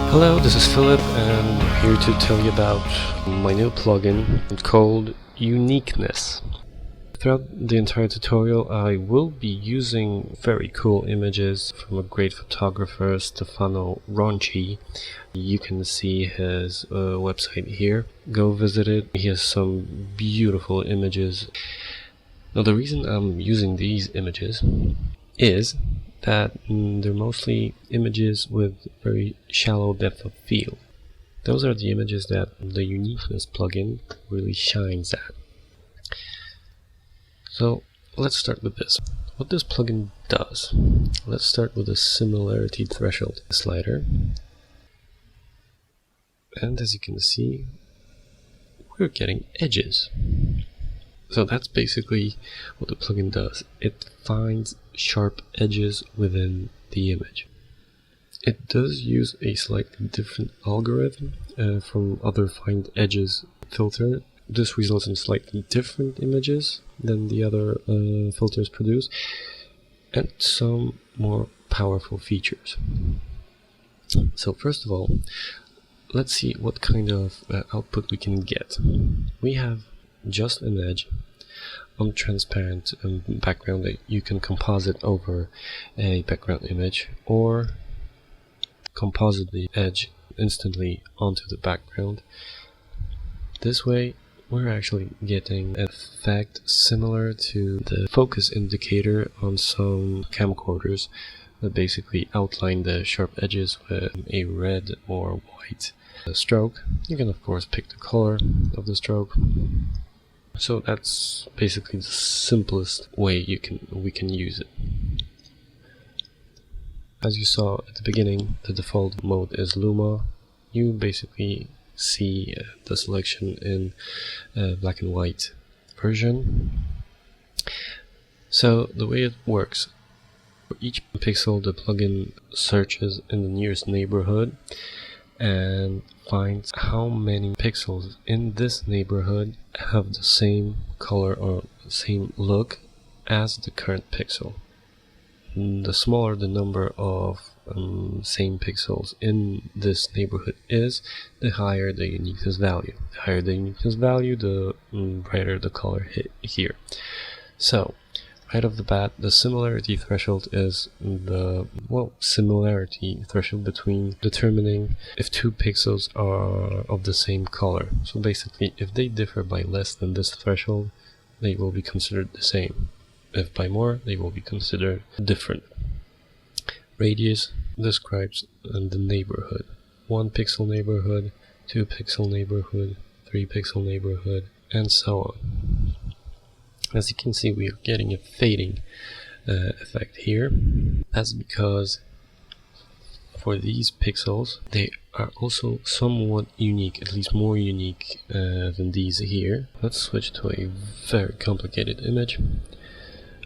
Hello, this is Philip and I'm here to tell you about my new plugin called Uniqueness. Throughout the entire tutorial I will be using very cool images from a great photographer, Stefano Ronchi. You can see his website here. Go visit it. He has some beautiful images. Now the reason I'm using these images is that they're mostly images with very shallow depth of field. Those are the images that the Uniqueness plugin really shines at. So let's start with this. What this plugin does. Let's start with the similarity threshold slider. And as you can see, we're getting edges. So that's basically what the plugin does. It finds sharp edges within the image. It does use a slightly different algorithm from other find edges filter. This results in slightly different images than the other filters produce, and some more powerful features. So first of all, let's see what kind of output we can get. We have just an edge on transparent background that you can composite over a background image, or composite the edge instantly onto the background. This way we're actually getting an effect similar to the focus indicator on some camcorders that basically outline the sharp edges with a red or white stroke. You can of course pick the color of the stroke. So that's basically the simplest way we can use it. As you saw at the beginning, the default mode is Luma. You basically see the selection in black and white version. So the way it works, for each pixel the plugin searches in the nearest neighborhood and finds how many pixels in this neighborhood have the same color or same look as the current pixel. The smaller the number of same pixels in this neighborhood is, the higher the uniqueness value. The higher the uniqueness value, the brighter the color here. So right off the bat, the similarity threshold is the similarity threshold between determining if two pixels are of the same color. So basically, if they differ by less than this threshold, they will be considered the same. If by more, they will be considered different. Radius describes the neighborhood. 1 pixel neighborhood, 2 pixel neighborhood, 3 pixel neighborhood, and so on. As you can see, we are getting a fading effect here. That's because for these pixels, they are also somewhat unique, at least more unique than these here. Let's switch to a very complicated image.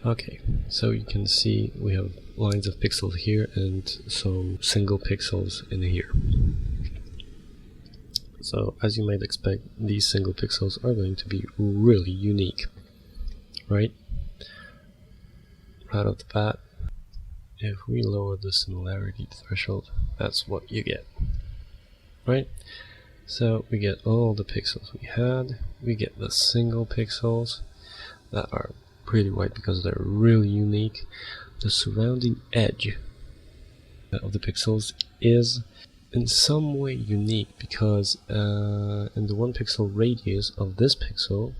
Okay, so you can see we have lines of pixels here and some single pixels in here. So as you might expect, these single pixels are going to be really unique, right? Right off the bat, if we lower the similarity threshold, that's what you get, right? So we get all the pixels we had, we get the single pixels that are pretty white because they're really unique. The surrounding edge of the pixels is in some way unique because in the 1 pixel radius of this pixel,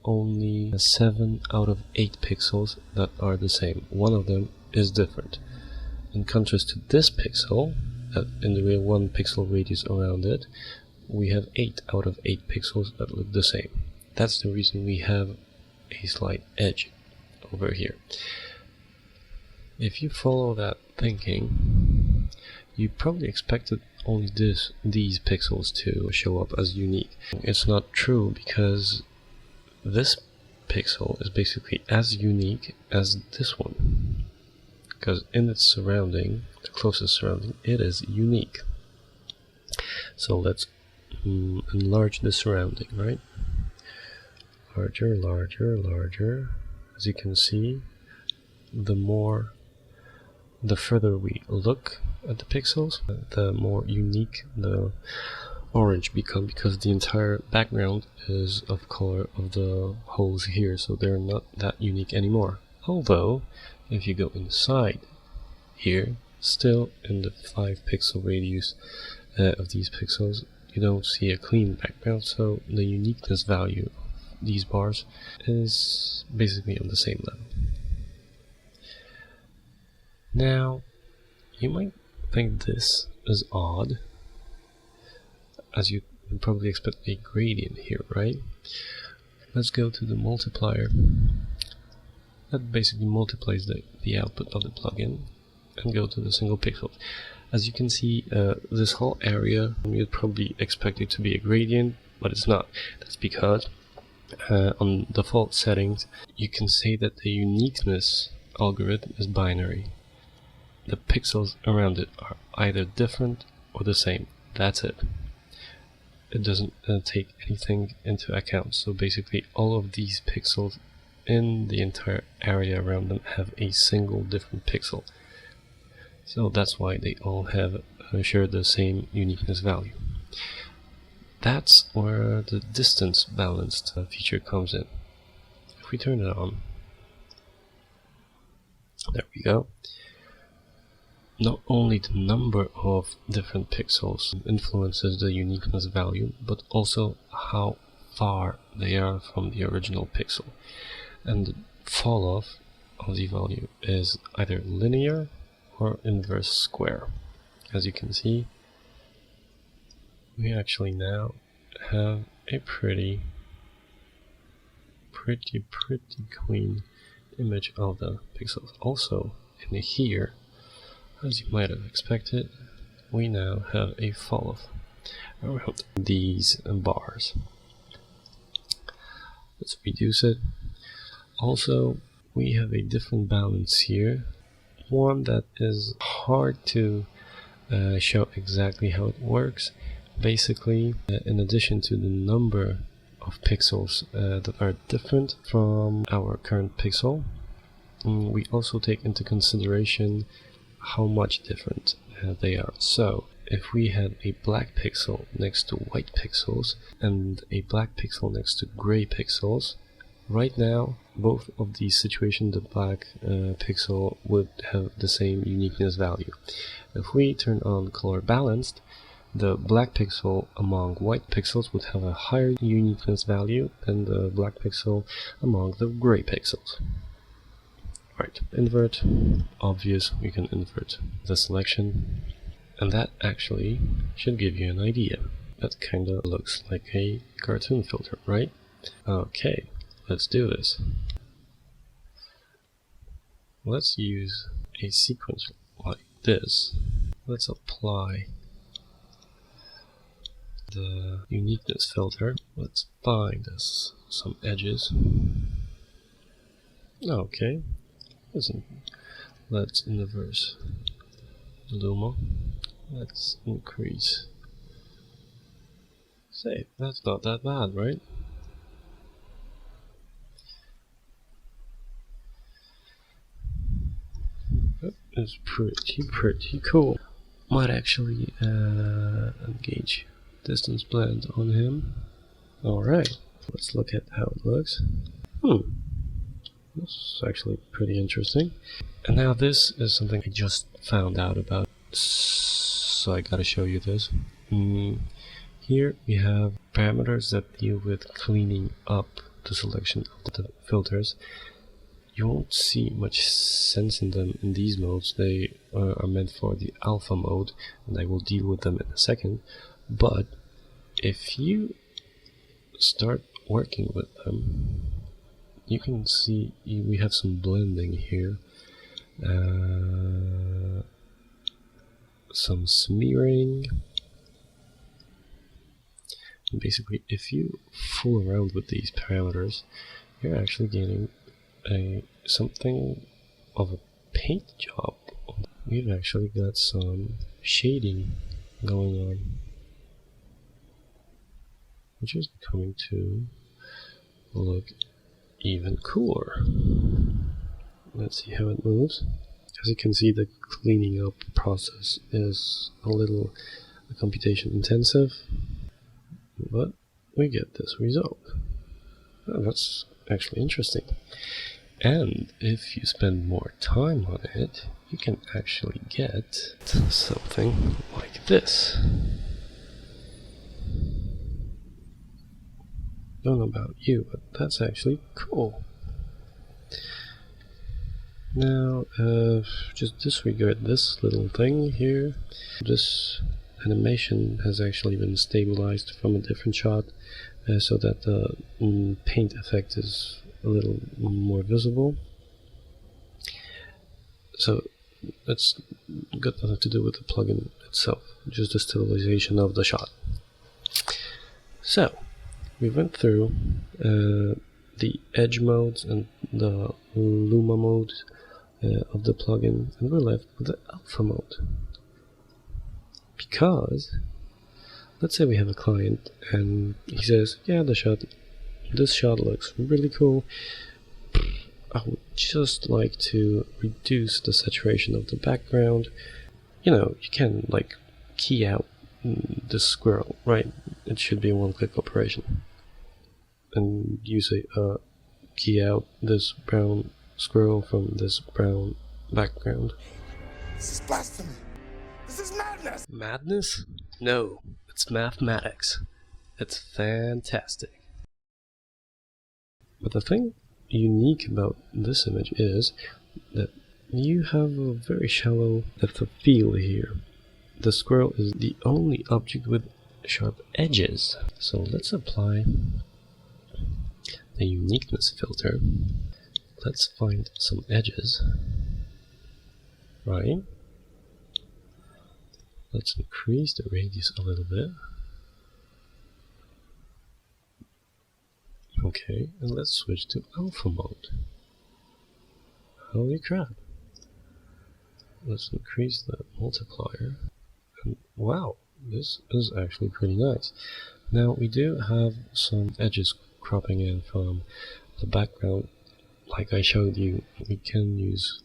only 7 out of 8 pixels that are the same. One of them is different. In contrast to this pixel, in the real 1 pixel radius around it, we have 8 out of 8 pixels that look the same. That's the reason we have a slight edge over here. If you follow that thinking, you probably expected only these pixels to show up as unique. It's not true because this pixel is basically as unique as this one, because in its surrounding, the closest surrounding, it is unique. So let's enlarge the surrounding, right? Larger, larger, larger. As you can see, the more the further we look at the pixels, the more unique the orange become, because the entire background is of color of the holes here, so they're not that unique anymore. Although, if you go inside here, still in the 5 pixel radius of these pixels, you don't see a clean background, so the uniqueness value of these bars is basically on the same level. Now, you might think this is odd, as you would probably expect a gradient here, right? Let's go to the multiplier. That basically multiplies the output of the plugin, and go to the single pixels. As you can see, this whole area, you'd probably expect it to be a gradient, but it's not. That's because on default settings, you can say that the uniqueness algorithm is binary. The pixels around it are either different or the same. That's it. It doesn't take anything into account. So basically all of these pixels in the entire area around them have a single different pixel. So that's why they all have share the same uniqueness value. That's where the distance balanced feature comes in. If we turn it on, there we go. Not only the number of different pixels influences the uniqueness value, but also how far they are from the original pixel. And the fall off of the value is either linear or inverse square. As you can see, we actually now have a pretty clean image of the pixels. Also, in here, as you might have expected, we now have a fall off around these bars. Let's reduce it. Also, we have a different balance here, one that is hard to show exactly how it works. Basically, in addition to the number of pixels that are different from our current pixel, we also take into consideration how much different they are. So if we had a black pixel next to white pixels and a black pixel next to gray pixels, right now both of these situations, the black pixel would have the same uniqueness value. If we turn on color balanced, the black pixel among white pixels would have a higher uniqueness value than the black pixel among the gray pixels. Right, invert, obvious, we can invert the selection, and that actually should give you an idea. That kinda looks like a cartoon filter, right? Okay, let's do this. Let's use a sequence like this. Let's apply the uniqueness filter. Let's find us some edges. Okay. Let's inverse the luma. Let's increase. Say, that's not that bad, right? That is pretty cool. Might actually engage distance blend on him. Alright, let's look at how it looks. This is actually pretty interesting. And now this is something I just found out about, so I gotta show you this. Here we have parameters that deal with cleaning up the selection of the filters. You won't see much sense in them in these modes. They are meant for the alpha mode, and I will deal with them in a second. But if you start working with them, you can see we have some blending here, some smearing. And basically, if you fool around with these parameters, you're actually getting something of a paint job. We've actually got some shading going on, which is coming to look even cooler. Let's see how it moves. As you can see, the cleaning up process is a little computation intensive, but we get this result. Oh, that's actually interesting. And if you spend more time on it, you can actually get something like this. Don't know about you, but that's actually cool. Now, just disregard this little thing here. This animation has actually been stabilized from a different shot, so that the paint effect is a little more visible. So that's got nothing to do with the plugin itself, just the stabilization of the shot. So we went through the edge modes and the Luma mode of the plugin, and we're left with the alpha mode. Because let's say we have a client and he says, yeah, this shot looks really cool. I would just like to reduce the saturation of the background. You know, you can like key out this squirrel, right? It should be a one-click operation. And you say, key out this brown squirrel from this brown background. This is blasphemy. This is madness. Madness? No, it's mathematics. It's fantastic. But the thing unique about this image is that you have a very shallow depth of field here. The squirrel is the only object with sharp edges. So let's apply the uniqueness filter. Let's find some edges, right? Let's increase the radius a little bit. Okay, and let's switch to alpha mode. Holy crap. Let's increase the multiplier. And wow, this is actually pretty nice. Now we do have some edges cropping in from the background. Like I showed you, we can use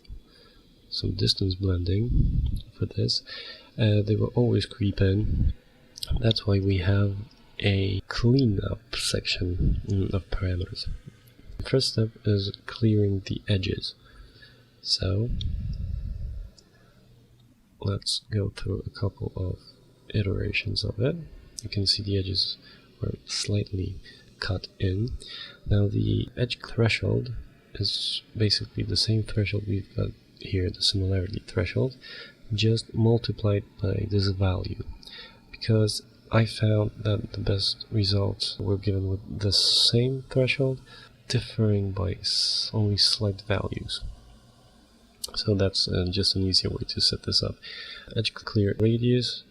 some distance blending for this. They will always creep in. That's why we have a cleanup section of parameters. The first step is clearing the edges. So let's go through a couple of iterations of it. You can see the edges were slightly cut in. Now the edge threshold is basically the same threshold we've got here, the similarity threshold, just multiplied by this value, because I found that the best results were given with the same threshold, differing by only slight values. So that's just an easier way to set this up. Edge clear radius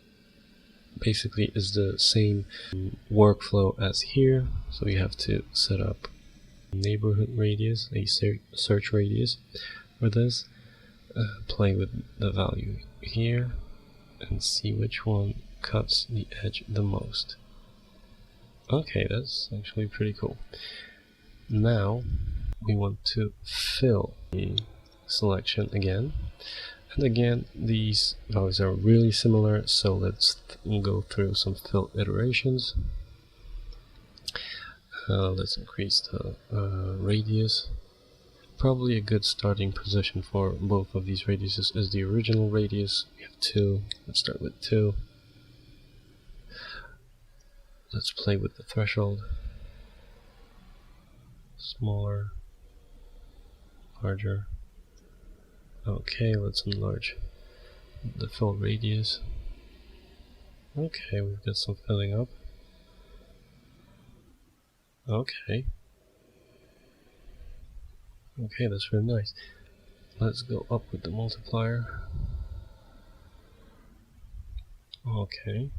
basically is the same workflow as here. So you have to set up neighborhood radius, a search radius for this, play with the value here and see which one cuts the edge the most. Okay, that's actually pretty cool. Now we want to fill the selection again, and again these values are really similar, so let's go through some fill iterations. Let's increase the radius. Probably a good starting position for both of these radiuses is the original radius. We have 2. Let's start with 2. Let's play with the threshold. Smaller, larger. Okay, let's enlarge the fill radius. Okay, we've got some filling up. Okay. Okay, that's really nice. Let's go up with the multiplier. Okay.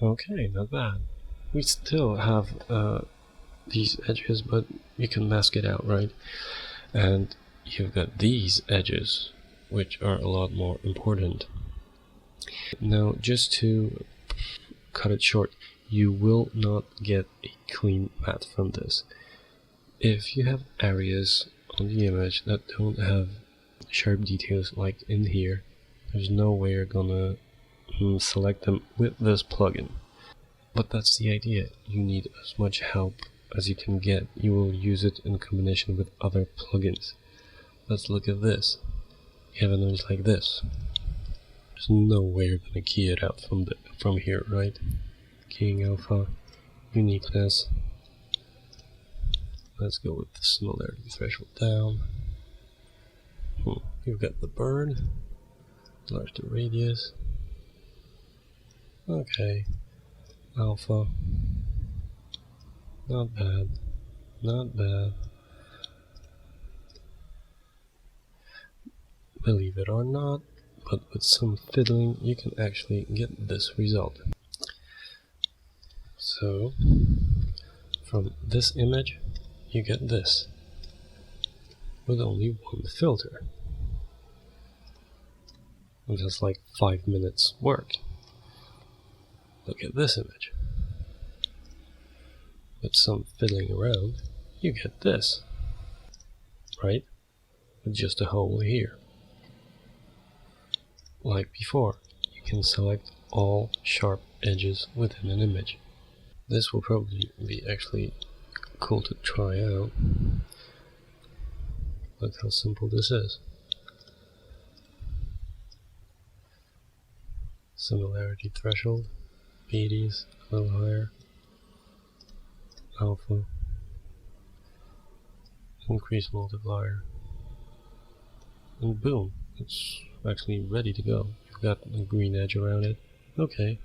Okay, not bad. We still have these edges, but you can mask it out, right? And you've got these edges, which are a lot more important. Now, just to cut it short, you will not get a clean matte from this. If you have areas on the image that don't have sharp details like in here, there's no way you're gonna select them with this plugin. But that's the idea. You need as much help as you can get. You will use it in combination with other plugins. Let's look at this. You have an image like this. There's no way you're gonna key it out from here, right? Keying alpha, uniqueness. Let's go with the similarity threshold down. You've got the bird, enlarge the radius. Okay, alpha, not bad, not bad. Believe it or not, but with some fiddling you can actually get this result. So, from this image you get this, with only one filter. And that's like 5 minutes work. Look at this image. With some fiddling around, you get this, right? With just a hole here. Like before, you can select all sharp edges within an image. This will probably be actually cool to try out. Look how simple this is. Similarity threshold, 80s, a little higher, alpha, increase multiplier, and boom, it's actually ready to go. You've got a green edge around it. Okay,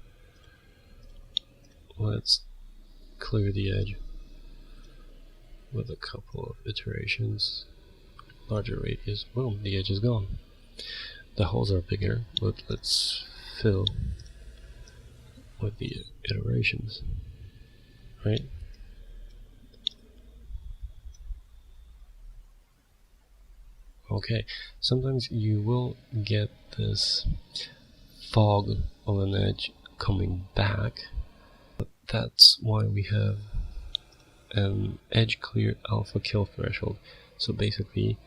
let's clear the edge with a couple of iterations. Larger radius, boom, the edge is gone. The holes are bigger, but let's fill with the iterations, right? Okay, sometimes you will get this fog of an edge coming back, but that's why we have an edge clear alpha kill threshold. So basically,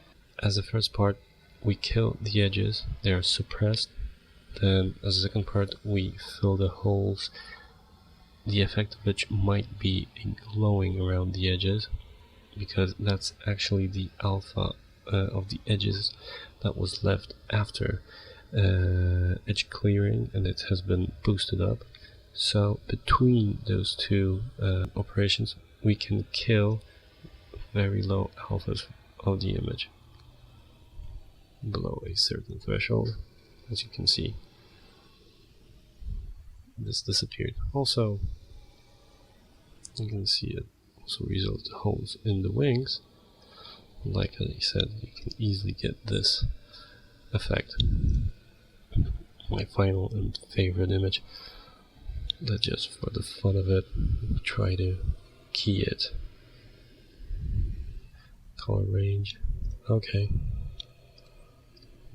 as the first part, we kill the edges, they are suppressed. Then as the second part, we fill the holes, the effect of which might be glowing around the edges, because that's actually the alpha of the edges that was left after edge clearing, and it has been boosted up. So between those two operations, we can kill very low alphas of the image below a certain threshold. As you can see, this disappeared. Also, you can see it also results in holes in the wings. Like I said, you can easily get this effect. My final and favorite image. Let's just, for the fun of it, try to key it. Color range. Okay.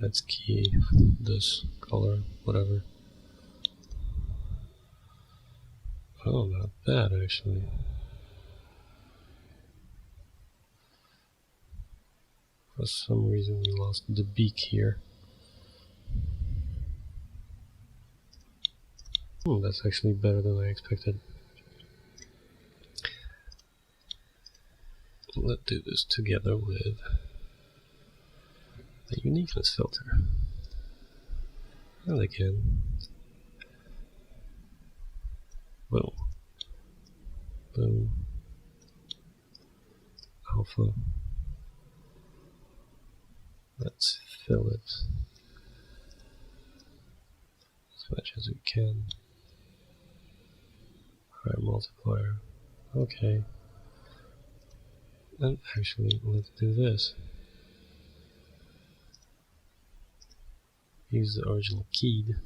Let's key this color, whatever. Oh, not bad actually. For some reason we lost the beak here. That's actually better than I expected. Let's do this together with the uniqueness filter. And again, boom, boom, alpha. Let's fill it as much as we can. Higher multiplier. Okay. And actually, let's do this. Use the original keyed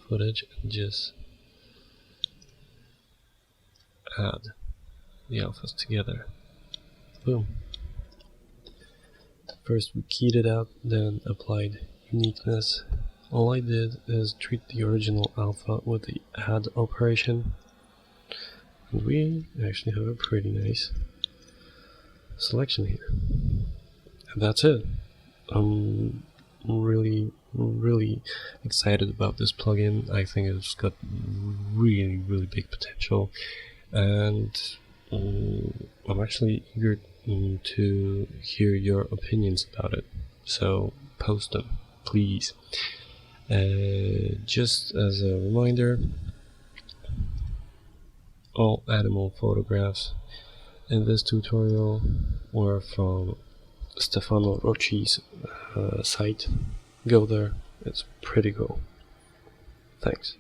footage and just add the alphas together. Boom. First we keyed it out, then applied uniqueness. All I did is treat the original alpha with the add operation, and we actually have a pretty nice selection here. that's it. I'm really excited about this plugin. I think it's got really big potential, and I'm actually eager to hear your opinions about it. So post them, please. Just as a reminder, all animal photographs in this tutorial were from Stefano Rocci's site. Go there, it's pretty cool. Thanks.